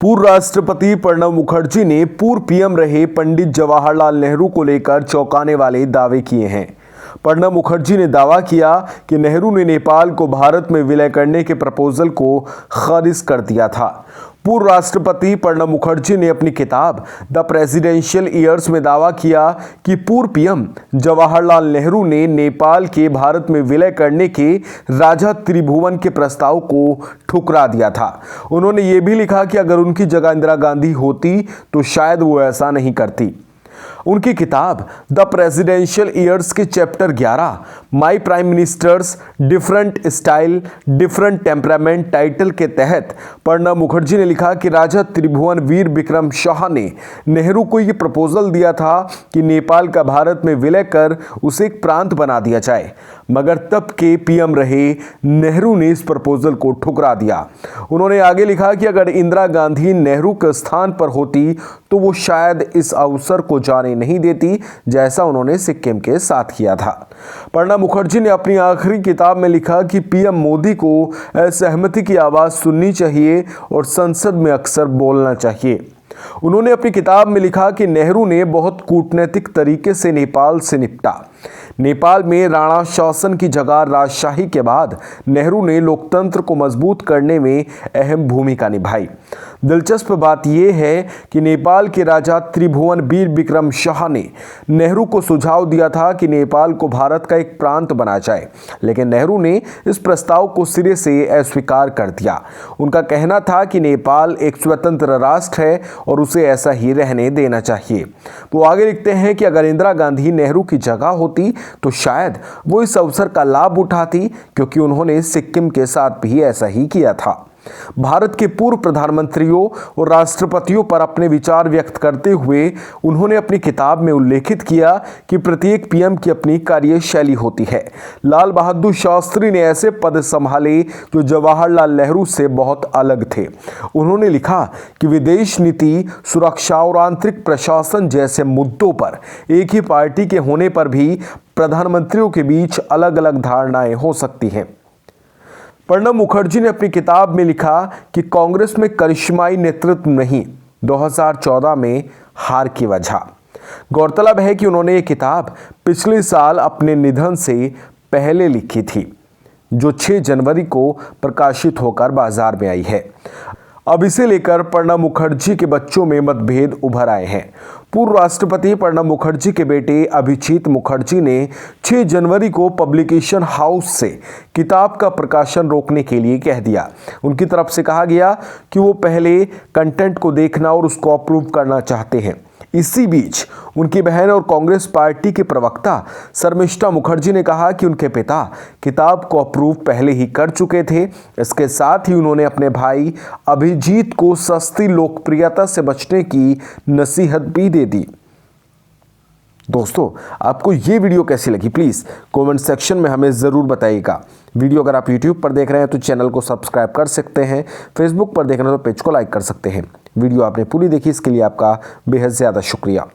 पूर्व राष्ट्रपति प्रणब मुखर्जी ने पूर्व पीएम रहे पंडित जवाहरलाल नेहरू को लेकर चौंकाने वाले दावे किए हैं। प्रणब मुखर्जी ने दावा किया कि नेहरू ने नेपाल को भारत में विलय करने के प्रपोजल को खारिज कर दिया था। पूर्व राष्ट्रपति प्रणब मुखर्जी ने अपनी किताब द प्रेसिडेंशियल ईयर्स में दावा किया कि पूर्व पीएम जवाहरलाल नेहरू ने नेपाल के भारत में विलय करने के राजा त्रिभुवन के प्रस्ताव को ठुकरा दिया था। उन्होंने ये भी लिखा कि अगर उनकी जगह इंदिरा गांधी होती तो शायद वो ऐसा नहीं करती। उनकी किताब द प्रेसिडेंशियल ईयर्स के chapter 11 my prime ministers different style different temperament title के तहत प्रणब मुखर्जी ने लिखा कि राजा त्रिभुवन वीर विक्रम शाह ने नेहरू को ये प्रपोजल दिया था कि नेपाल का भारत में विलय कर उसे एक प्रांत बना दिया जाए, मगर तब के पीएम रहे नेहरू ने इस प्रपोजल को ठुकरा दिया। उन्होंने आगे लिखा कि अगर इंदिरा गांधी नेहरू के स्थान पर होती तो वो शायद इस अवसर को जाने नहीं देती जैसा उन्होंने सिक्किम के साथ किया था। प्रणब मुखर्जी ने अपनी आखिरी किताब में लिखा कि पीएम मोदी को असहमति की आवाज सुननी चाहिए और संसद में अक्सर बोलना चाहिए। उन्होंने अपनी किताब में लिखा कि नेहरू ने बहुत कूटनीतिक तरीके से नेपाल से निपटा। नेपाल में राणा शासन की जगह राजशाही के बाद नेहरू ने लोकतंत्र को मजबूत करने में अहम भूमिका निभाई। दिलचस्प बात यह है कि नेपाल के राजा त्रिभुवन वीर विक्रम शाह ने नेहरू को सुझाव दिया था कि नेपाल को भारत का एक प्रांत बना जाए, लेकिन नेहरू ने इस प्रस्ताव को सिरे से अस्वीकार कर दिया। उनका कहना था कि नेपाल एक स्वतंत्र राष्ट्र है और उसे ऐसा ही रहने देना चाहिए। वो आगे लिखते हैं कि अगर इंदिरा गांधी नेहरू की जगह होती तो शायद वो इस अवसर का लाभ उठाती, क्योंकि उन्होंने सिक्किम के साथ भी ऐसा ही किया था। भारत के पूर्व प्रधानमंत्रियों और राष्ट्रपतियों पर अपने विचार व्यक्त करते हुए उन्होंने अपनी किताब में उल्लेखित किया कि प्रत्येक पीएम की अपनी कार्यशैली होती है। लाल बहादुर शास्त्री ने ऐसे पद संभाले जो जवाहरलाल नेहरू से बहुत अलग थे। उन्होंने लिखा कि विदेश नीति, सुरक्षा और आंतरिक प्रशासन जैसे मुद्दों पर एक ही पार्टी के होने पर भी प्रधानमंत्रियों के बीच अलग अलग धारणाएं हो सकती हैं। प्रणब मुखर्जी ने अपनी किताब में लिखा कि कांग्रेस में करिश्माई नेतृत्व नहीं, 2014 में हार की वजह। गौरतलब है कि उन्होंने ये किताब पिछले साल अपने निधन से पहले लिखी थी, जो 6 जनवरी को प्रकाशित होकर बाजार में आई है। अब इसे लेकर प्रणब मुखर्जी के बच्चों में मतभेद उभर आए हैं। पूर्व राष्ट्रपति प्रणब मुखर्जी के बेटे अभिजीत मुखर्जी ने 6 जनवरी को पब्लिकेशन हाउस से किताब का प्रकाशन रोकने के लिए कह दिया। उनकी तरफ से कहा गया कि वो पहले कंटेंट को देखना और उसको अप्रूव करना चाहते हैं। इसी बीच उनकी बहन और कांग्रेस पार्टी के प्रवक्ता शर्मिष्ठा मुखर्जी ने कहा कि उनके पिता किताब को अप्रूव पहले ही कर चुके थे। इसके साथ ही उन्होंने अपने भाई अभिजीत को सस्ती लोकप्रियता से बचने की नसीहत भी दे दी। दोस्तों, आपको ये वीडियो कैसी लगी प्लीज़ कमेंट सेक्शन में हमें ज़रूर बताइएगा। वीडियो अगर आप यूट्यूब पर देख रहे हैं तो चैनल को सब्सक्राइब कर सकते हैं, फेसबुक पर देख रहे हैं तो पेज को लाइक कर सकते हैं। वीडियो आपने पूरी देखी, इसके लिए आपका बेहद ज़्यादा शुक्रिया।